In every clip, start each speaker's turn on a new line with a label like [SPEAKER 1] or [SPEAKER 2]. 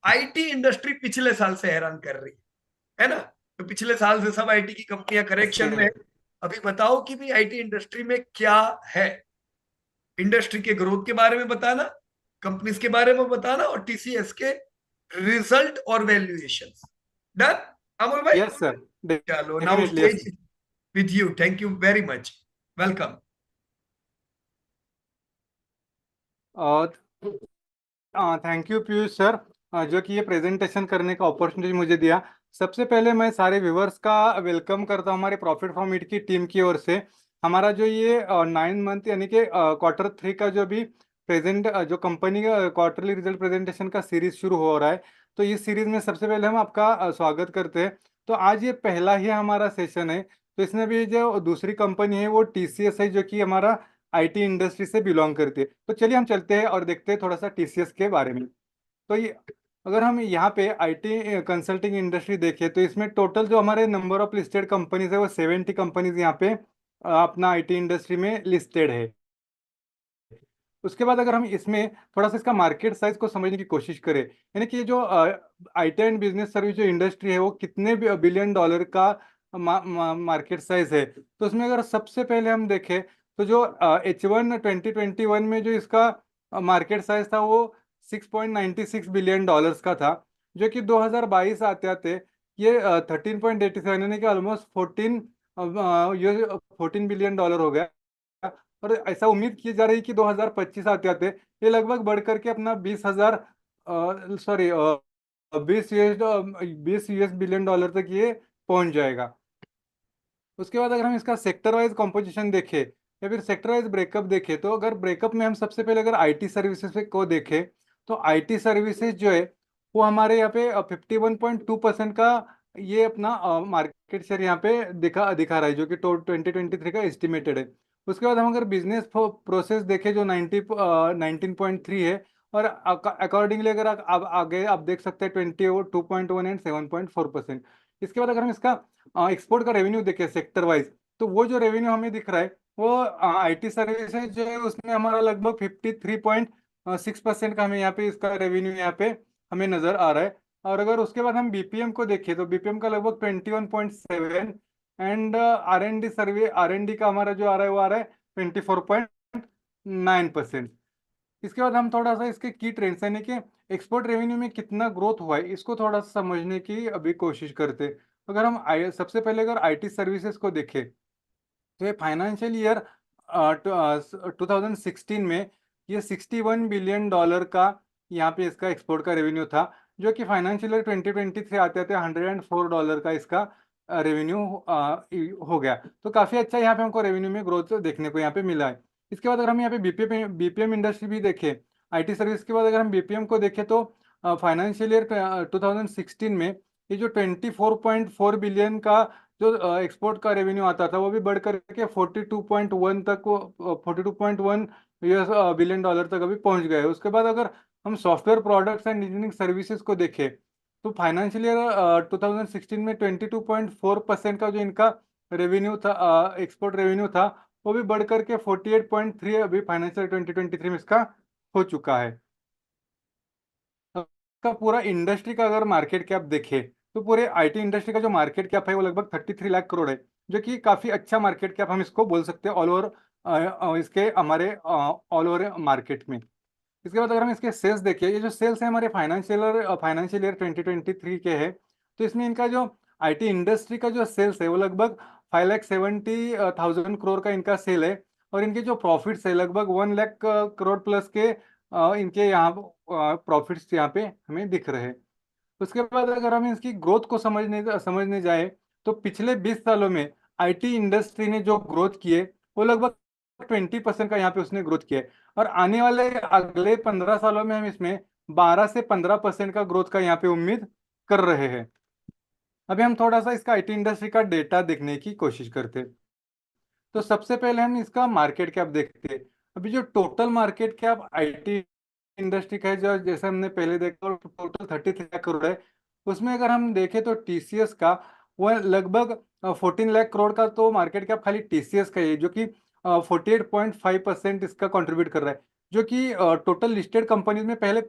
[SPEAKER 1] IT industry पिछले साल से हैरान कर रही है ना। तो पिछले साल से सब आईटी की कंपनियां करेक्शन में है। अभी बताओ कि भी आईटी इंडस्ट्री में क्या है। इंडस्ट्री के ग्रोथ के बारे में बताना, कंपनीज के बारे में बताना, और टीसीएस के रिजल्ट और वैल्यूएशन। डन अमोल भाई।
[SPEAKER 2] यस सर,
[SPEAKER 1] चलो now
[SPEAKER 2] definitely yes.
[SPEAKER 1] Stage with you. Thank you very much. Welcome.
[SPEAKER 2] और थैंक यू पीयूष सर, जो कि ये प्रेजेंटेशन करने का अपॉर्चुनिटी मुझे दिया। सबसे पहले मैं सारे व्यूवर्स का वेलकम करता हूँ हमारे प्रॉफिट फ्रॉम इट की टीम की ओर से। हमारा जो ये 9 मंथ यानी कि Q3 का जो भी जो कंपनी का क्वार्टरली रिजल्ट प्रेजेंटेशन का सीरीज शुरू हो रहा है, तो इस सीरीज में सबसे पहले हम आपका स्वागत करते हैं। तो आज ये पहला ही हमारा सेशन है। तो इसमें भी जो दूसरी कंपनी है वो टीसीएस है, जो कि हमारा आईटी इंडस्ट्री से बिलोंग करती है। तो चलिए हम चलते हैं और देखते हैं थोड़ा सा टीसीएस के बारे में। तो ये अगर हम यहाँ पे आईटी कंसल्टिंग इंडस्ट्री देखें, तो इसमें टोटल जो हमारे नंबर ऑफ लिस्टेड कंपनीज है वो 70 कंपनीज यहाँ पे अपना आईटी इंडस्ट्री में लिस्टेड है। उसके बाद अगर हम इसमें थोड़ा सा इसका मार्केट साइज को समझने की कोशिश करें, यानी कि ये जो आईटी एंड बिजनेस सर्विस जो इंडस्ट्री है वो कितने बिलियन डॉलर का मार्केट साइज है, तो उसमें अगर सबसे पहले हम देखें तो जो H1 2021 में जो इसका मार्केट साइज था वो 6.96 बिलियन डॉलर्स का था, जो कि 2022 आते आते ये 13.87 यानी कि ऑलमोस्ट 14 बिलियन डॉलर हो गया। और ऐसा उम्मीद की जा रही है कि 2025 आते आते ये लगभग बढ़ करके अपना 20 बिलियन डॉलर तक ये पहुंच जाएगा। उसके बाद अगर हम इसका सेक्टर वाइज कॉम्पोजिशन देखें या फिर सेक्टर वाइज ब्रेकअप देखें, तो अगर ब्रेकअप में हम सबसे पहले अगर आईटी सर्विसेज को देखें, तो आईटी सर्विसेज जो है वो हमारे यहाँ पे 51.2% का ये अपना मार्केट शेयर यहाँ पे दिखा दिखा रहा है, जो कि 2023 का एस्टिमेटेड है। उसके बाद हम अगर बिजनेस प्रोसेस देखें जो 19.3 है, और अकॉर्डिंगली अगर आप आगे आप देख सकते हैं 22.1 एंड 7.4%। इसके बाद अगर हम इसका एक्सपोर्ट का रेवेन्यू देखें सेक्टर वाइज, तो वो जो रेवेन्यू हमें दिख रहा है वो आईटी सर्विसेज जो है उसमें हमारा लगभग 53.6% का हमें यहाँ पे इसका रेवेन्यू यहाँ पे हमें नजर आ रहा है। और अगर उसके बाद हम बीपीएम को देखें तो बीपीएम का लगभग 21.7, एंड आर एन डी का हमारा जो आ रहा है वो आ रहा है 24.9%। इसके बाद हम थोड़ा सा इसके की ट्रेंड्स यानी कि एक्सपोर्ट रेवेन्यू में कितना ग्रोथ हुआ है इसको थोड़ा सा समझने की अभी कोशिश करते हैं। अगर हम सबसे पहले अगर आईटी सर्विसेज को देखें, तो ये फाइनेंशियल ईयर 2016 में ये 61 बिलियन डॉलर का यहाँ पे इसका एक्सपोर्ट का रेवेन्यू था, जो कि फाइनेंशियल ईयर 2023 आते आते $104 का इसका रेवेन्यू हो गया। तो काफ़ी अच्छा यहाँ पे हमको रेवेन्यू में ग्रोथ देखने को यहाँ पे मिला है। इसके बाद अगर हम यहाँ पे बीपीएम इंडस्ट्री भी देखें, आईटी सर्विस के बाद अगर हम बीपीएम को देखें, तो फाइनेंशियल ईयर 2016 में ये जो 24.4 बिलियन का जो एक्सपोर्ट का रेवेन्यू आता था वो भी बढ़ करके 42.1 तक, 42.1 यूएस बिलियन डॉलर तक अभी पहुंच गए। उसके बाद अगर हम software products and engineering services को देखें, तो फाइनेंशियल ईयर 2016 में 22.4% का जो इनका रेवेन्यू था, एक्सपोर्ट रेवेन्यू था, वो भी बढ़ करके 48.3 अभी फाइनेंशियल 2023 में इसका हो चुका है। का पूरा इंडस्ट्री का अगर मार्केट कैप देखें, तो पूरे आईटी इंडस्ट्री का जो मार्केट कैप है वो लगभग 33 लाख करोड़ है, जो कि काफी अच्छा मार्केट कैप हम इसको बोल सकते हैं ऑल ओवर इसके हमारे ऑल ओवर मार्केट में। इसके बाद अगर हम इसके सेल्स देखें, ये जो सेल्स है हमारे फाइनेंशियल ईयर 2023 के है, तो इसमें इनका जो आईटी इंडस्ट्री का जो सेल्स है वो लगभग 5,70,000 करोड़ का इनका सेल है। और इनके जो प्रॉफिट्स है लगभग 1 लाख करोड़ प्लस के इनके यहाँ प्रॉफिट्स यहाँ पे हमें दिख रहे हैं। उसके बाद अगर हम इसकी ग्रोथ को समझने जाए, तो पिछले 20 सालों में आईटी इंडस्ट्री ने जो ग्रोथ की है वो लगभग 20% का यहाँ पे उसने ग्रोथ किया है। और आने वाले अगले 15 सालों में हम इसमें 12 से 15% का ग्रोथ का यहाँ पे उम्मीद कर रहे हैं। अभी हम थोड़ा सा इसका आईटी इंडस्ट्री का डेटा देखने की कोशिश करते हैं। तो सबसे पहले हम इसका मार्केट कैप देखते हैं। अभी जो total market cap IT industry का है, जो जैसे हमने पहले देखा टोटल 33 लाख करोड़ है, उसमें अगर हम देखें तो टीसीएस का वो लगभग 14 लाख करोड़ का तो मार्केट कैप खाली टीसीएस का ही है, जो कि 48.5% इसका कंट्रीब्यूट कर रहा है। जो कि टोटल लिस्टेड कंपनीज में पहले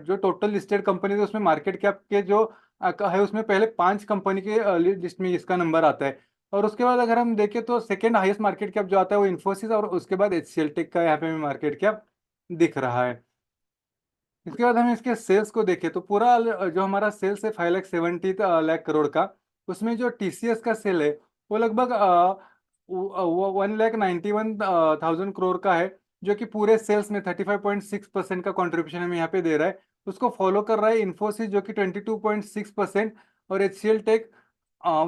[SPEAKER 2] जो टोटल लिस्टेड कंपनीज है उसमें मार्केट कैप के जो है उसमें पहले 5 कंपनी के लिस्ट में इसका नंबर आता है। और उसके बाद अगर हम देखें तो सेकेंड हाईएस्ट मार्केट कैप जो आता है वो इन्फोसिस, और उसके बाद HCL टेक का यहाँ पे मार्केट कैप दिख रहा है। इसके बाद हम इसके सेल्स को देखें तो पूरा जो हमारा सेल्स है 5,70,00,000 करोड़ का, उसमें जो TCS का सेल है वो लगभग 1,91,000 करोड़ का है, जो कि पूरे सेल्स में 35.6% का कंट्रीब्यूशन हमें यहाँ पे दे रहा है। उसको फॉलो कर रहा है इन्फोसिस जो कि 22.6%, और HCL टेक,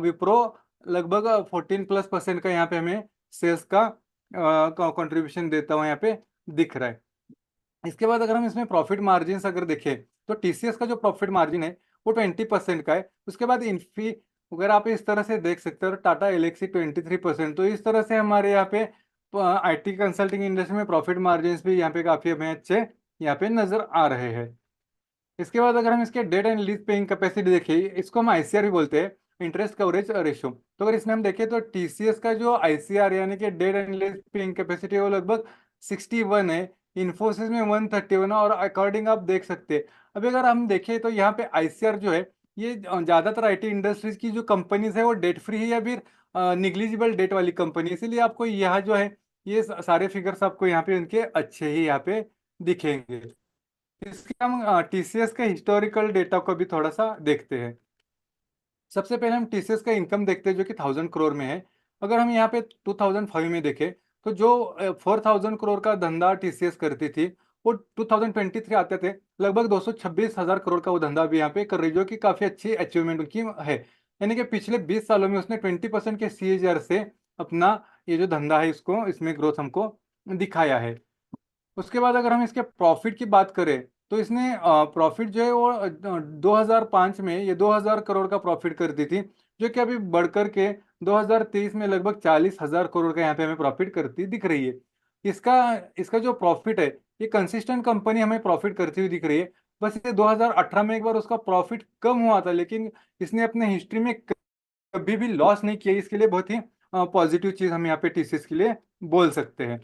[SPEAKER 2] विप्रो लगभग 14+% का यहाँ पे हमें सेल्स का कंट्रीब्यूशन देता हुआ यहाँ पे दिख रहा है। इसके बाद अगर हम इसमें प्रॉफिट मार्जिन अगर देखें तो TCS का जो प्रॉफिट मार्जिन है वो 20% का है। उसके बाद इन्फी, अगर आप इस तरह से देख सकते हो, टाटा एलेक्सी 23%। तो इस तरह से हमारे यहाँ पे IT कंसल्टिंग इंडस्ट्री में प्रॉफिट मार्जिन भी यहाँ पे काफी हमें अच्छे यहाँ पे नजर आ रहे हैं। इसके बाद अगर हम इसके debt and lease paying capacity देखें, इसको हम ICR भी बोलते हैं, इंटरेस्ट कवरेज रेशियो। तो अगर इसमें हम देखें तो TCS का जो ICR यानी कि debt and lease paying capacity है वो लगभग 61 है, इन्फोसिस में 131 है, और अकॉर्डिंग आप देख सकते हैं। अभी अगर हम देखें तो यहाँ पे ICR जो है ये ज्यादातर IT इंडस्ट्रीज की जो कंपनीज है वो डेट फ्री है या फिर निग्लिजिबल डेट वाली कंपनी, इसीलिए आपको यहाँ जो है ये सारे फिगर्स आपको यहाँ पे उनके अच्छे ही यहाँ पे दिखेंगे। इसके हम TCS के हिस्टोरिकल डेटा को भी थोड़ा सा देखते हैं। सबसे पहले हम TCS का इनकम देखते हैं जो कि 1,000 करोड़ में है। अगर हम यहाँ पे 2005 में देखें तो जो 4,000 करोड़ का धंधा TCS करती थी वो 2023 आते थे लगभग 226,000 करोड़ का वो धंधा भी यहाँ पे कर रही है, जो कि काफी अच्छी अचीवमेंट उनकी है। यानी कि पिछले 20 सालों में उसने 20% के CAGR से अपना ये जो धंधा है इसको इसमें ग्रोथ हमको दिखाया है। उसके बाद अगर हम इसके प्रॉफिट की बात करें तो इसने प्रॉफिट जो है वो 2005 में ये 2,000 करोड़ का प्रॉफिट करती थी, जो कि अभी बढ़कर के 2023 में लगभग 40,000 करोड़ का यहाँ पे हमें प्रॉफिट करती दिख रही है। इसका इसका जो प्रॉफिट है ये कंसिस्टेंट कंपनी हमें प्रॉफिट करती हुई दिख रही है। बस ये 2018 में एक बार उसका प्रॉफिट कम हुआ था, लेकिन इसने अपने हिस्ट्री में कभी भी लॉस नहीं किया। इसके लिए बहुत ही पॉजिटिव चीज हम यहाँ पे TCS के लिए बोल सकते हैं।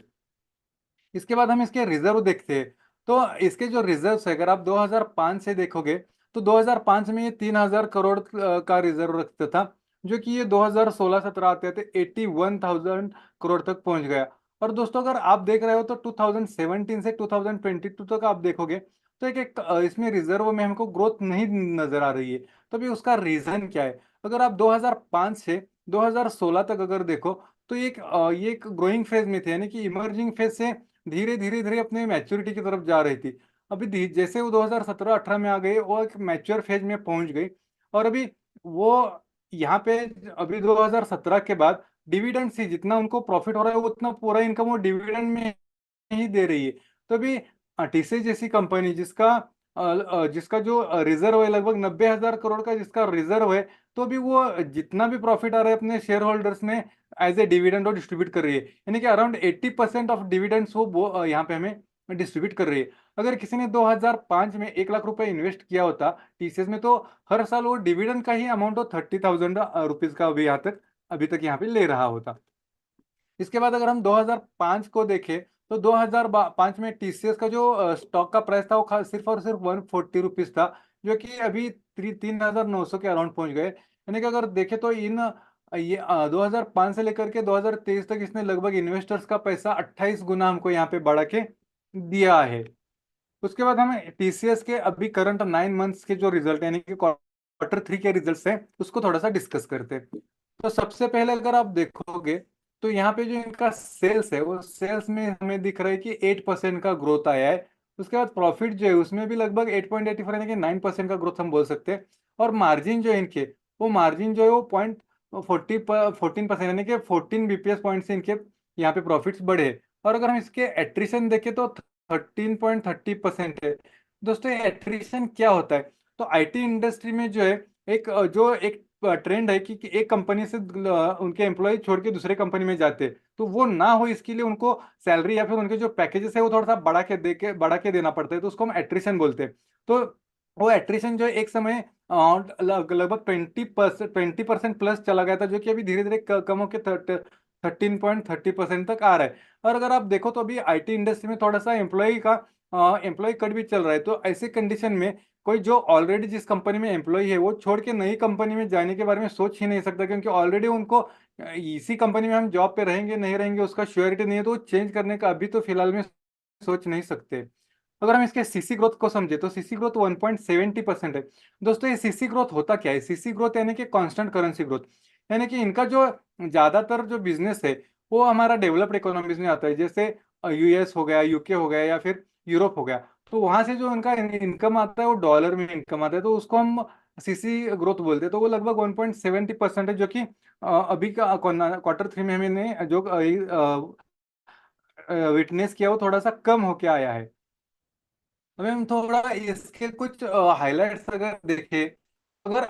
[SPEAKER 2] इसके बाद हम इसके रिजर्व देखते हैं तो इसके जो रिजर्व्स है अगर आप 2005 से देखोगे तो 2005 में ये 3,000 करोड़ का रिजर्व रखता था, जो कि ये 2016-17 आते आते 81,000 करोड़ तक पहुंच गया। और दोस्तों अगर आप देख रहे हो तो 2017 से 2022 तक आप देखोगे तो इसमें रिजर्व में हमको ग्रोथ नहीं नजर आ रही है। तो अभी उसका रीजन क्या है? अगर आप 2005 से 2016 तक अगर देखो तो ये एक ग्रोइंग फेज में थे, यानी कि इमर्जिंग फेज से धीरे धीरे धीरे अपने मैच्योरिटी की तरफ जा रही थी। अभी जैसे वो 2017-18 में आ गए वो एक मैच्योर फेज में पहुंच गई। और अभी वो यहाँ पे अभी 2017 के बाद डिविडेंड से जितना उनको प्रॉफिट हो रहा है वो उतना पूरा इनकम वो डिविडेंड में ही दे रही है। तो अभी TCS जैसी कंपनी जिसका जो रिजर्व है लगभग 90,000 करोड़ का जिसका रिजर्व है, तो अभी वो जितना भी प्रॉफिट आ रहा है अपने शेयर होल्डर्स में एज ए डिविडेंड वो डिस्ट्रीब्यूट कर रही है, यानी कि अराउंड 80% ऑफ डिविडेंड्स वो यहाँ पे हमें डिस्ट्रीब्यूट कर रही है। अगर किसी ने 2005 में 1 लाख रुपए इन्वेस्ट किया होता TCS में, तो हर साल वो डिविडेंड का ही अमाउंट हो 30,000 रुपीज का अभी तक यहाँ पे ले रहा होता। इसके बाद अगर हम 2005 को देखें तो 2005 में TCS का जो स्टॉक का प्राइस था वो सिर्फ और सिर्फ 140 रुपीज था, जो कि अभी 3,900 के अराउंड पहुंच गए। यानी कि अगर देखें तो इन ये 2005 से लेकर के 2023 तक इसने लगभग इन्वेस्टर्स का पैसा 28 गुना हमको यहाँ पे बढ़ा के दिया है। उसके बाद हम TCS के अभी करंट 9 मंथ्स के जो रिजल्ट यानी कि Q3 के रिजल्ट्स हैं उसको थोड़ा सा डिस्कस करते हैं। तो सबसे पहले अगर आप देखोगे तो यहाँ पे जो इनका सेल्स है वो सेल्स में हमें दिख रहा है कि 8% का ग्रोथ आया है। उसके बाद प्रॉफिट जो है उसमें भी लगभग 8.84 यानी कि 9% का ग्रोथ हम बोल सकते हैं। और मार्जिन जो है इनके वो मार्जिन जो है वो 14% यानी कि 14 BPS पॉइंट से इनके यहाँ पे प्रॉफिट्स बढ़े। और अगर हम इसके एट्रिशन देखें तो 13.30% है। दोस्तों एट्रिशन क्या होता है? तो IT इंडस्ट्री में जो है एक ट्रेंड है कि एक कंपनी से उनके एम्प्लॉय छोड़ के दूसरे कंपनी में जाते हैं, तो वो ना हो इसके लिए उनको सैलरी या फिर उनके जो पैकेजेस है वो थोड़ा सा बढ़ा के देना पड़ता है, तो उसको हम एट्रिशन बोलते हैं। तो वो एट्रिशन जो है एक समय लगभग 20% प्लस चला गया था, जो कि अभी धीरे धीरे कम होकर 13.30% तक आ रहा है। और अगर आप देखो तो अभी आईटी इंडस्ट्री में थोड़ा सा एम्प्लॉय कट भी चल रहा है। तो ऐसे कंडीशन में कोई जो ऑलरेडी जिस कंपनी में एम्प्लॉय है वो छोड़ के नई कंपनी में जाने के बारे में सोच ही नहीं सकता, क्योंकि ऑलरेडी उनको इसी कंपनी में हम जॉब पे रहेंगे नहीं रहेंगे उसका श्योरिटी नहीं है, तो चेंज करने का अभी तो फिलहाल में सोच नहीं सकते। अगर हम इसके सीसी ग्रोथ को समझे तो सीसी ग्रोथ 1.70% है। दोस्तों ये सीसी ग्रोथ होता क्या है? सीसी ग्रोथ यानी कि कांस्टेंट करेंसी ग्रोथ, यानी कि इनका जो ज्यादातर जो बिजनेस है वो हमारा डेवलप्ड इकोनॉमीज में आता है, जैसे यूएस हो गया, यूके हो गया, या फिर यूरोप हो गया। तो वहां से जो उनका इनकम आता है वो डॉलर में इनकम आता है, तो उसको हम सीसी ग्रोथ बोलते हैं। तो वो लगभग 1.70% है, जो कि अभी का क्वार्टर 3 में हमने जो विटनेस किया वो थोड़ा सा कम होके आया है। अभी हम थोड़ा इसके कुछ हाइलाइट्स अगर देखें, अगर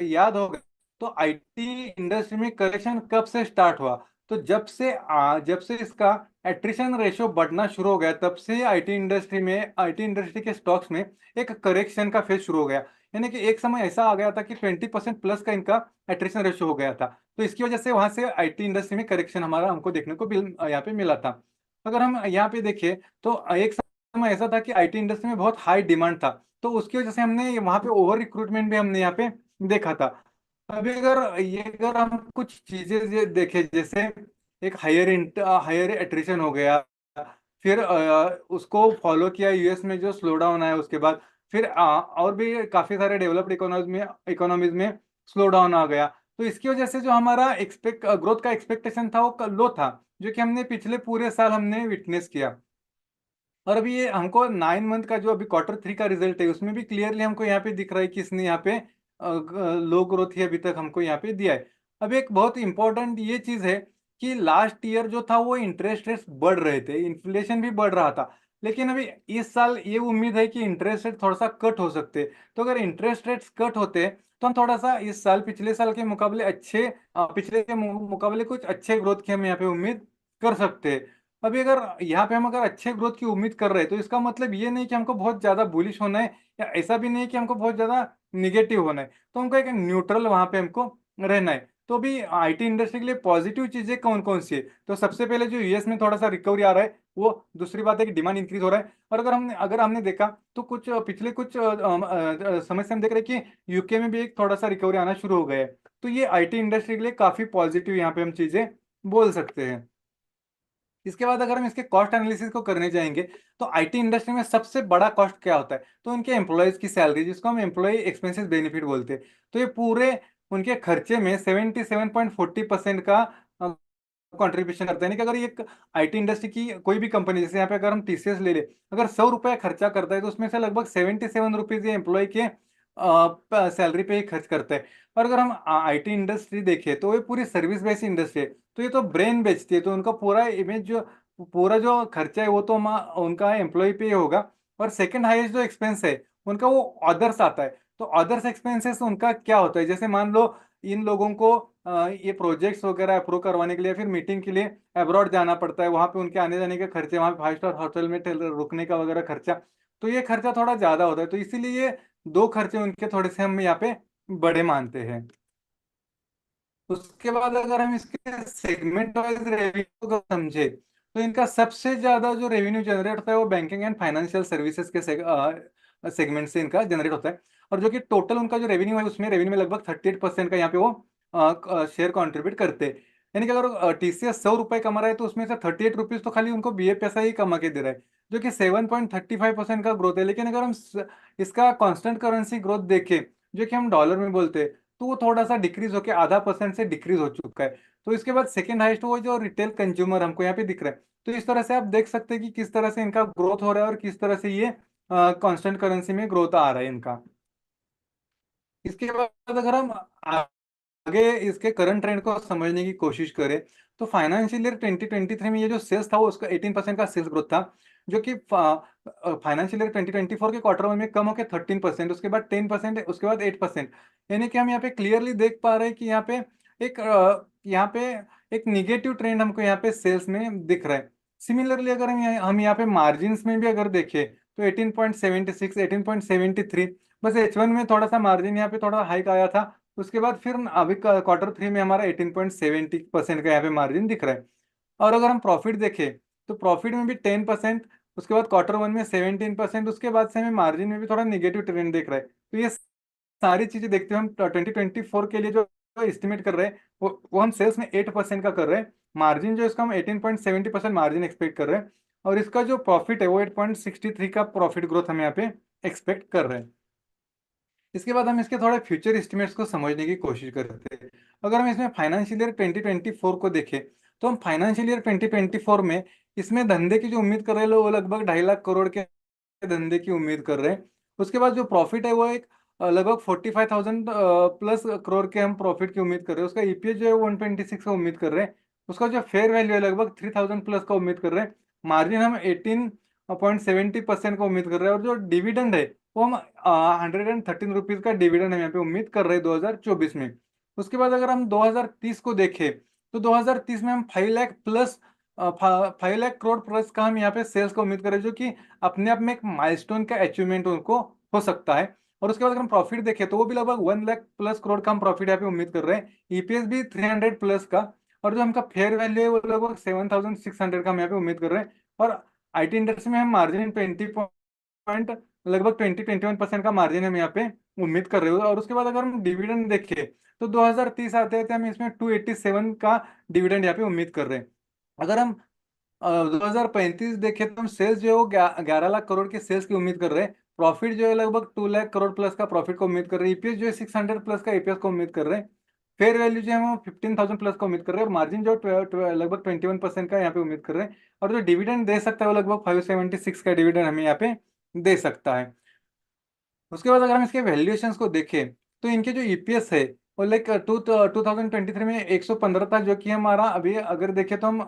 [SPEAKER 2] याद होगा तो आईटी इंडस्ट्री में करेक्शन कब से स्टार्ट हुआ? तो जब से इसका एट्रिशन रेशियो बढ़ना शुरू हो गया, तब से आईटी इंडस्ट्री के स्टॉक्स में एक करेक्शन का फेज शुरू हो गया। यानी कि एक समय ऐसा आ गया था कि 20% प्लस का इनका एट्रिशन रेशियो हो गया था। तो इसकी वजह से वहां से आईटी इंडस्ट्री में करेक्शन हमारा हमको देखने को यहाँ पे मिला था। अगर हम यहाँ पे देखें तो एक समय ऐसा था कि आईटी इंडस्ट्री में बहुत हाई डिमांड था, तो उसकी वजह से हमने वहां पे ओवर रिक्रूटमेंट भी हमने यहाँ पे देखा था। अगर हम कुछ चीजें देखें, जैसे एक हायर एट्रिशन हो गया, फिर उसको फॉलो किया यूएस में जो स्लो डाउन आया उसके बाद, फिर और भी काफी सारे डेवलप्ड इकोनॉमीज में स्लो डाउन आ गया। तो इसकी वजह से जो हमारा ग्रोथ का एक्सपेक्टेशन था वो लो था, जो कि हमने पिछले पूरे साल हमने विटनेस किया। और अभी ये हमको 9 मंथ का जो अभी क्वार्टर 3 का रिजल्ट है उसमें भी क्लियरली हमको यहाँ पे दिख रहा है कि इसने यहाँ पे लो ग्रोथ ही अभी तक हमको यहाँ पे दिया है। अब एक बहुत इंपॉर्टेंट ये चीज है कि लास्ट ईयर जो था वो इंटरेस्ट रेट्स बढ़ रहे थे, इन्फ्लेशन भी बढ़ रहा था, लेकिन अभी इस साल ये उम्मीद है कि इंटरेस्ट रेट थोड़ा सा कट हो सकते। तो अगर इंटरेस्ट रेट्स कट होते तो हम थोड़ा सा इस साल पिछले साल के मुकाबले पिछले के मुकाबले कुछ अच्छे ग्रोथ की हम यहाँ पे उम्मीद कर सकते हैं। अभी अगर यहाँ पे हम अगर अच्छे ग्रोथ की उम्मीद कर रहे हैं तो इसका मतलब ये नहीं कि हमको बहुत ज्यादा बुलिश होना है, या ऐसा भी नहीं कि हमको बहुत ज्यादा निगेटिव होना है। तो हमको एक न्यूट्रल वहां पे हमको रहना है। तो अभी आईटी इंडस्ट्री के लिए पॉजिटिव चीजें कौन कौन सी है? तो सबसे पहले जो यूएस में थोड़ा सा रिकवरी आ रहा है वो, दूसरी बात है कि डिमांड इंक्रीज हो रहा है। और अगर हमने देखा तो पिछले कुछ समय से हम देख रहे हैं कि यूके में भी एक थोड़ा सा रिकवरी आना शुरू हो गया है। तो ये आईटी इंडस्ट्री के लिए काफी पॉजिटिव यहाँ पे हम चीजें बोल सकते हैं। इसके बाद अगर हम इसके कॉस्ट एनालिसिस को करने जाएंगे तो आईटी इंडस्ट्री में सबसे बड़ा कॉस्ट क्या होता है? तो उनके एम्प्लॉयज की सैलरी, जिसको हम एम्प्लॉय एक्सपेंसेस बेनिफिट बोलते हैं। तो ये पूरे उनके खर्चे में 77.40% का कंट्रीब्यूशन करता है। यानी कि अगर ये आईटी इंडस्ट्री की कोई भी कंपनी, जैसे यहाँ पे अगर हम टीसीएस ले ले, अगर 100 रुपया खर्चा करता है तो उसमें से लगभग 77 रुपीज ये एम्प्लॉय के सैलरी पे ही खर्च करता है। और अगर हम आईटी इंडस्ट्री देखें तो ये पूरी सर्विस बेस्ड इंडस्ट्री है, तो ये तो ब्रेन बेचती है, तो उनका पूरा जो खर्चा है वो तो उनका एम्प्लॉय पे ही होगा। और सेकंड हाईएस्ट जो एक्सपेंस है उनका वो अदर्स आता है। तो अदर्स एक्सपेंसेस उनका क्या होता है? जैसे मान लो इन लोगों को ये प्रोजेक्ट्स वगैरह अप्रूव करवाने के लिए, फिर मीटिंग के लिए अब्रॉड जाना पड़ता है, वहां पे उनके आने जाने के खर्चे, वहां पे 5 स्टार होटल में रुकने का वगैरह खर्चा, तो ये खर्चा थोड़ा ज्यादा होता है। तो इसीलिए ये दो खर्चे उनके थोड़े से हम यहाँ पे बड़े मानते हैं। उसके बाद अगर हम इसके सेगमेंट वाइज रेवेन्यू को समझे तो इनका सबसे ज्यादा जो रेवेन्यू जनरेट होता है वो बैंकिंग एंड फाइनेंशियल सर्विसेज के सेगमेंट से इनका जनरेट होता है। और जो कि टोटल उनका जो रेवेन्यू है उसमें रेवेन्यू में लगभग 38% का यहाँ पे वो शेयर कॉन्ट्रीब्यूट करते हैं। यानी कि अगर टीसीएस 100 रुपए कमा रहा है तो उसमें से 38 रुपीज तो खाली उनको बीए पैसा ही कमा के दे रहा है, जो कि 7.35% का ग्रोथ है। लेकिन अगर हम इसका कांस्टेंट करेंसी ग्रोथ देखें, जो कि हम डॉलर में बोलते हैं, तो वो थोड़ा सा डिक्रीज होकर आधा परसेंट से डिक्रीज हो चुका है। तो इसके बाद सेकंड हाईएस्ट वो जो रिटेल कंज्यूमर हमको यहाँ पे दिख रहा है। तो इस तरह से आप देख सकते हैं कि किस तरह से इनका ग्रोथ हो रहा है और किस तरह से ये कांस्टेंट करेंसी में ग्रोथ आ रहा है इनका। इसके बाद अगर हम आगे इसके करंट ट्रेंड को समझने की कोशिश करें तो फाइनेंशियल ईयर 2023 में ये जो सेल्स था वो उसका 18% का सेल्स ग्रोथ था, जो कि फाइनेंशियल ईयर 2024 के क्वार्टर 1 में कम होकर 13%, उसके बाद 10%, उसके बाद 8%। यानी कि हम यहाँ पे क्लियरली देख पा रहे हैं कि यहाँ पे एक निगेटिव ट्रेंड हमको यहाँ पे सेल्स में दिख रहा है। सिमिलरली अगर हम यहाँ पे मार्जिन में भी अगर देखें तो 18.76, 18.73, बस H1 में थोड़ा सा मार्जिन यहाँ पे थोड़ा हाइक आया था, उसके बाद फिर अभी Q3 में हमारा 18.70% का यहाँ पे मार्जिन दिख रहा है। और अगर हम प्रॉफिट देखें तो प्रॉफिट में भी 10%, उसके बाद Q1 में 17%, उसके बाद से हमें मार्जिन में भी थोड़ा निगेटिव ट्रेंड दिख रहा है। तो ये सारी चीजें देखते हुए हम 2024 के लिए जो एस्टिमेट कर रहे हैं वो हम सेल्स में 8% का कर रहे हैं। मार्जिन जो इसका हम 18.70% मार्जिन एक्सपेक्ट कर रहे हैं। और इसका जो प्रॉफिट है वो 8.63 का प्रॉफिट ग्रोथ हम यहाँ पे एक्सपेक्ट कर रहे हैं। इसके बाद हम इसके थोड़े फ्यूचर एस्टिमेट्स को समझने की कोशिश करते हैं। अगर हम इसमें फाइनेंशियल ईयर 2024 को देखें तो हम फाइनेंशियल ईयर 2024 में इसमें धंधे की जो उम्मीद कर रहे हैं लोग, वो लगभग 2.5 लाख करोड़ के धंधे की उम्मीद कर रहे हैं। उसके बाद जो प्रॉफिट है वो एक लगभग 45,000 प्लस करोड़ के हम प्रॉफिट की उम्मीद कर रहे हैं। उसका ईपीएस जो है 126 का उम्मीद कर रहे हैं। उसका जो फेयर वैल्यू है लगभग 3,000 प्लस का उम्मीद कर रहे हैं। मार्जिन हम 18.70% का उम्मीद कर रहे हैं। और जो डिविडेंड है वो हम 113 रुपीज का डिविडेंड हम यहाँ पे उम्मीद कर रहे हैं 2024 में। उसके बाद अगर हम 2030 को देखें तो 2030 में हम 5 लाख प्लस 5 लाख करोड़ प्लस का हम यहाँ पे सेल्स का उम्मीद कर रहे हैं, जो कि अपने आप में एक माइलस्टोन का अचीवमेंट उनको हो सकता है। और उसके बाद अगर हम प्रॉफिट देखें तो वो भी लगभग 1 लाख प्लस करोड़ का हम प्रॉफिट यहाँ पे उम्मीद कर रहे हैं। ईपीएस भी 300 प्लस का। और जो हमका फेयर वैल्यू है वो लगभग 7,600 का हम यहाँ पे उम्मीद कर रहे हैं। और आईटी इंडस्ट्री में हम मार्जिन 20 लगभग 20-21% का मार्जिन हम यहाँ पे उम्मीद कर रहे हो। और उसके बाद अगर हम डिविडेंड देखें तो 2030 आते हैं तो हम इसमें 287 का डिविडेंड यहाँ पे उम्मीद कर रहे हैं। अगर हम 2035 देखें तो हम सेल्स जो है वो 11 लाख करोड़ के सेल्स की उम्मीद कर रहे हैं। प्रॉफिट जो है लगभग 2 लाख करोड़ प्लस का प्रॉफिट को उम्मीद कर रहे हैं। ईपीएस जो है 600 प्लस का ईपीएस को उम्मीद कर रहे हैं। फेयर वैल्यू जो है हम 15,000 प्लस का उम्मीद कर रहे हैं। और मार्जिन जो लगभग 21% का यहाँ पे उम्मीद कर रहे हैं। और जो डिविडेंड दे सकता है वो लगभग 576 का डिविडेंड हमें यहाँ पे दे सकता है। उसके बाद अगर हम इसके वैल्यूएशंस को देखें तो इनके जो ईपीएस है वो लाइक 2023 में 115 था, जो कि हमारा अभी अगर देखें तो हम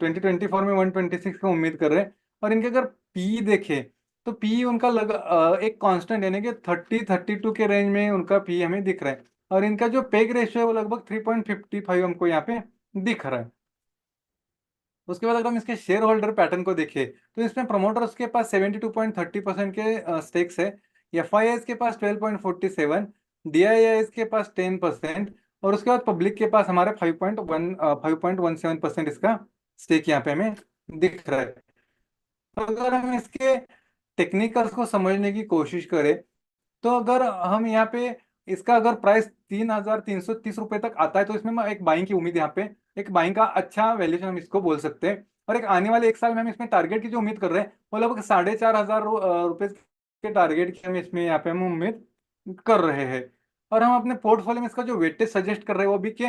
[SPEAKER 2] 2024 में 126 का उम्मीद कर रहे हैं। और इनके अगर पी देखें तो पी उनका एक कांस्टेंट यानी कि 30-32 के रेंज में उनका पी हमें दिख रहा है। और इनका जो पेग रेशियो है वो लगभग 3.55 हमको यहाँ पे दिख रहा है। उसके बाद अगर हम इसके शेयर होल्डर पैटर्न को देखें तो इसमें प्रमोटर्स के पास 72.30% के स्टेक्स है। एफआईआईस के पास 12.47, डीआईआईएस के पास 10%। और उसके बाद पब्लिक के पास हमारे 5.17% इसका स्टेक यहाँ पे हमें दिख रहा है। तो अगर हम इसके टेक्निकल्स को समझने की कोशिश करें तो अगर हम यहाँ पे इसका अगर प्राइस 3,330 रुपए तक आता है तो इसमें एक बाइंग की उम्मीद यहाँ पे, एक बाइंग का अच्छा वैल्यूएशन हम इसको बोल सकते हैं। और एक आने वाले एक साल में हम इसमें टारगेट की जो उम्मीद कर रहे हैं वो लगभग 4,500 रुपए के टारगेट की हम इसमें यहाँ पे हम उम्मीद कर रहे हैं। और हम अपने पोर्टफोलियो में इसका जो वेटेज सजेस्ट कर रहे हैं वो भी कि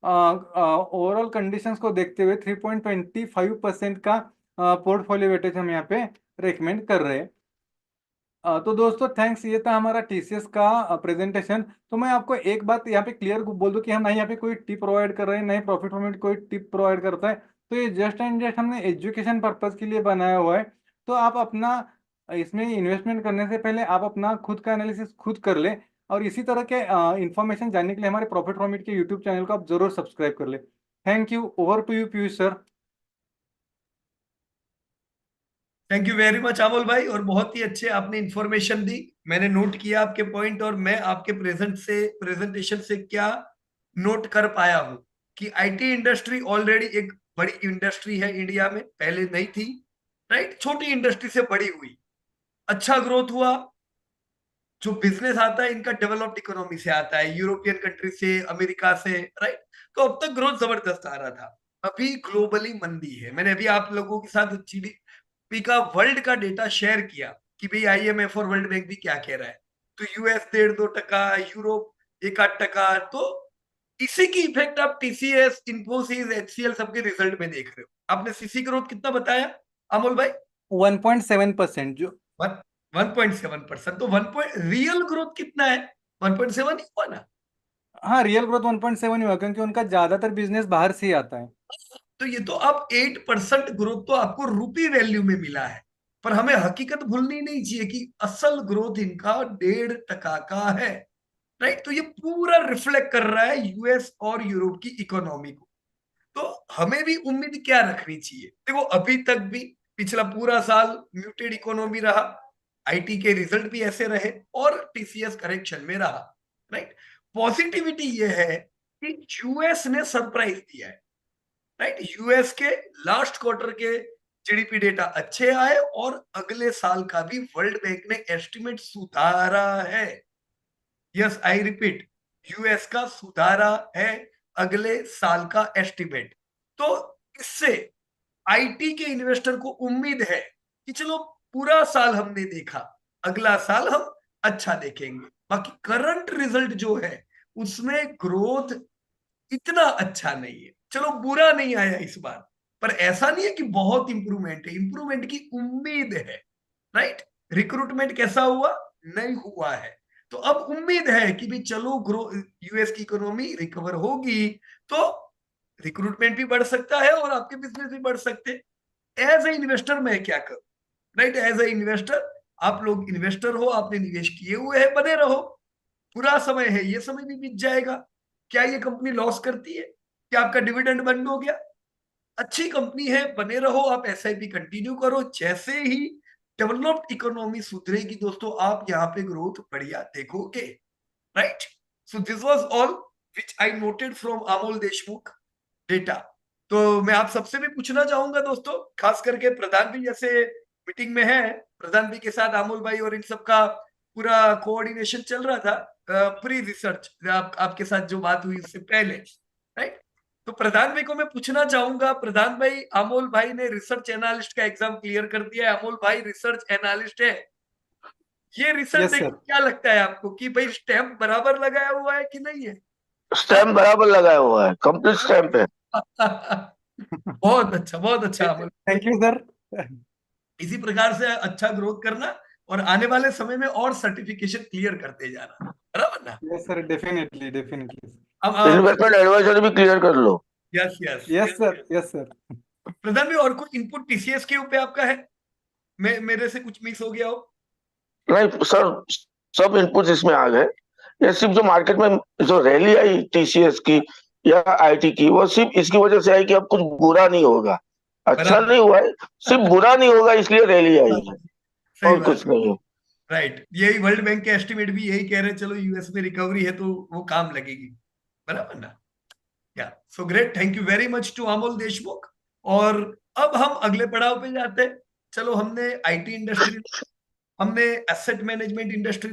[SPEAKER 2] ओवरऑल कंडीशंस को देखते हुए 3.25% का पोर्टफोलियो वेटेज हम यहाँ पे रेकमेंड कर रहे हैं। तो दोस्तों थैंक्स, ये था हमारा टीसीएस का प्रेजेंटेशन। तो मैं आपको एक बात यहाँ पे क्लियर बोल दूं कि हम ना यहाँ पे कोई टिप प्रोवाइड कर रहे हैं, नहीं प्रॉफिट फॉर्मेट कोई टिप प्रोवाइड करता है। तो ये जस्ट एंड जस्ट हमने एजुकेशन पर्पज के लिए बनाया हुआ है। तो आप अपना इसमें इन्वेस्टमेंट करने से पहले आप अपना खुद का एनालिसिस खुद कर ले। और इसी तरह के इंफॉर्मेशन जानने के लिए हमारे प्रॉफिट फॉर्मेट के यूट्यूब चैनल को आप जरूर सब्सक्राइब कर ले। Thank you. Over to you Piyush sir.
[SPEAKER 1] Thank you very much Amol भाई, और बहुत ही अच्छे आपने इंफॉर्मेशन दी। मैंने नोट किया आपके पॉइंट, और मैं आपके प्रेजेंटेशन से क्या नोट कर पाया हूं कि आईटी इंडस्ट्री ऑलरेडी एक बड़ी इंडस्ट्री है इंडिया में, पहले नहीं थी। राइट, छोटी इंडस्ट्री से बड़ी हुई, अच्छा ग्रोथ हुआ। जो बिजनेस आता है इनका डेवलप्ड इकोनॉमी से आता है, यूरोपियन कंट्री से, अमेरिका से। राइट, तो अब तक ग्रोथ जबरदस्त आ रहा था। अभी ग्लोबली मंदी है। मैंने अभी आप लोगों के साथ जीडीपी का वर्ल्ड का डेटा शेयर किया कि भाई आईएमएफ और वर्ल्ड बैंक भी क्या कह रहा है। तो यूएस 1.5-2%, यूरोप 1-8%। तो इसी की इफेक्ट आप टीसीएस, इन्फोसिस, एचसीएल सबके रिजल्ट में देख रहे हो। आपने सीसी ग्रोथ कितना बताया अमोल भाई?
[SPEAKER 2] 1.7% जो
[SPEAKER 1] 1.7%। तो 1 रियल ग्रोथ कितना है? 1.7 ही हुआ ना।
[SPEAKER 2] हाँ, रियल ग्रोथ 1.7 ही हुआ क्योंकि उनका ज्यादातर बिजनेस बाहर से ही आता है।
[SPEAKER 1] तो ये तो अब 8% ग्रोथ तो आपको रूपी वैल्यू में मिला है। पर हमें हकीकत भूलनी नहीं चाहिए कि असल ग्रोथ इनका 1.5% का है। राइट, तो ये पूरा रिफ्लेक्ट कर रहा है यूएस और यूरोप की इकोनॉमी को। तो हमें भी उम्मीद क्या रखनी चाहिए? देखो, अभी तक भी पिछला पूरा साल म्यूटेड इकोनॉमी रहा, आईटी के रिजल्ट भी ऐसे रहे, और टीसीएस करेक्शन में रहा। राइट, पॉजिटिविटी ये है कि यूएस ने सरप्राइज दिया है, राइट। यूएस के लास्ट क्वार्टर के जीडीपी डेटा अच्छे आए और अगले साल का भी वर्ल्ड बैंक ने एस्टिमेट सुधारा है। यस, आई रिपीट, यूएस का सुधारा है अगले साल का एस्टिमेट। तो इससे आईटी के इन्वेस्टर को उम्मीद है कि चलो पूरा साल हमने देखा, अगला साल हम अच्छा देखेंगे। बाकी करंट रिजल्ट जो है उसमें ग्रोथ इतना अच्छा नहीं है। चलो बुरा नहीं आया इस बार, पर ऐसा नहीं है कि बहुत इंप्रूवमेंट है, इंप्रूवमेंट की उम्मीद है, राइट। रिक्रूटमेंट कैसा हुआ? नहीं हुआ है। तो अब उम्मीद है कि भी चलो ग्रो यूएस की इकोनॉमी रिकवर होगी तो रिक्रूटमेंट भी बढ़ सकता है और आपके बिजनेस भी बढ़ सकते हैं। एज ए इन्वेस्टर मैं क्या करूं, राइट। एज ए इन्वेस्टर, आप लोग इन्वेस्टर हो, आपने निवेश किए हुए हैं, बने रहो। पूरा समय है, ये समय भी बीत जाएगा। क्या ये कंपनी लॉस करती है? क्या आपका डिविडेंड बंद हो गया? अच्छी कंपनी है, बने रहो, आप एसआईपी कंटिन्यू करो। जैसे ही डेवलप्ड इकोनॉमी सुधरेगी दोस्तों, आप यहाँ पे ग्रोथ बढ़िया देखोगे, right. So this was all which I noted from Amol Deshmukh data. तो मैं आप सबसे भी पूछना चाहूंगा दोस्तों, खास करके प्रधान भी जैसे मीटिंग में है, प्रधान भी के साथ अमोल भाई और इन सब का पूरा कोऑर्डिनेशन चल रहा था प्री रिसर्च, आपके साथ जो बात हुई उससे पहले, राइट। तो प्रधान भाई को मैं पूछना चाहूंगा, प्रधान भाई, अमोल भाई ने रिसर्च एनालिस्ट का एग्जाम क्लियर कर दिया है, अमोल भाई रिसर्च एनालिस्ट है। ये रिसर्च
[SPEAKER 2] यस
[SPEAKER 1] देख
[SPEAKER 2] सर।
[SPEAKER 1] के क्या लगता है आपको कि भाई स्टैम्प बराबर लगाया हुआ है कि नहीं है?
[SPEAKER 3] स्टैम्प बराबर लगाया हुआ है, कंप्लीट स्टैम्प है।
[SPEAKER 1] बहुत अच्छा अमोल।
[SPEAKER 2] Thank you sir.
[SPEAKER 1] इसी प्रकार से अच्छा ग्रोथ करना और आने वाले समय में और सर्टिफिकेशन क्लियर करते जाना, बराबर ना?
[SPEAKER 2] Yes sir, definitely definitely.
[SPEAKER 1] अब
[SPEAKER 3] इन्वेस्टमेंट एडवाइजर भी क्लियर कर लो।
[SPEAKER 1] Yes yes
[SPEAKER 2] yes sir, yes sir.
[SPEAKER 1] प्रधान भी और कोई इनपुट टीसीएस के ऊपर आपका है? मेरे से कुछ मिस हो गया हो?
[SPEAKER 3] नहीं सर, सब इनपुट इसमें आ गए। ये सिर्फ जो मार्केट में जो रैली आई टीसीएस की या आईटी की, वो सिर्फ इसकी वजह से आई कि अब कुछ बुरा नहीं होगा। अच्छा
[SPEAKER 1] बराबर,
[SPEAKER 3] नहीं हुआ है, सिर्फ बुरा नहीं होगा इसलिए रैली आई है,
[SPEAKER 1] सही
[SPEAKER 3] और
[SPEAKER 1] बात,
[SPEAKER 3] कुछ नहीं है।
[SPEAKER 1] राइट। यही वर्ल्ड बैंक के एस्टिमेट भी यही कह रहे हैं, चलो यूएस में रिकवरी है तो वो काम लगेगी, बराबर ना? या so great, thank you very much to Amol Deshmukh. और अब हम अगले पड़ाव पे जाते हैं। चलो, हमने आईटी इंडस्ट्री, हमने एसेट मैनेजमेंट इंडस्ट्री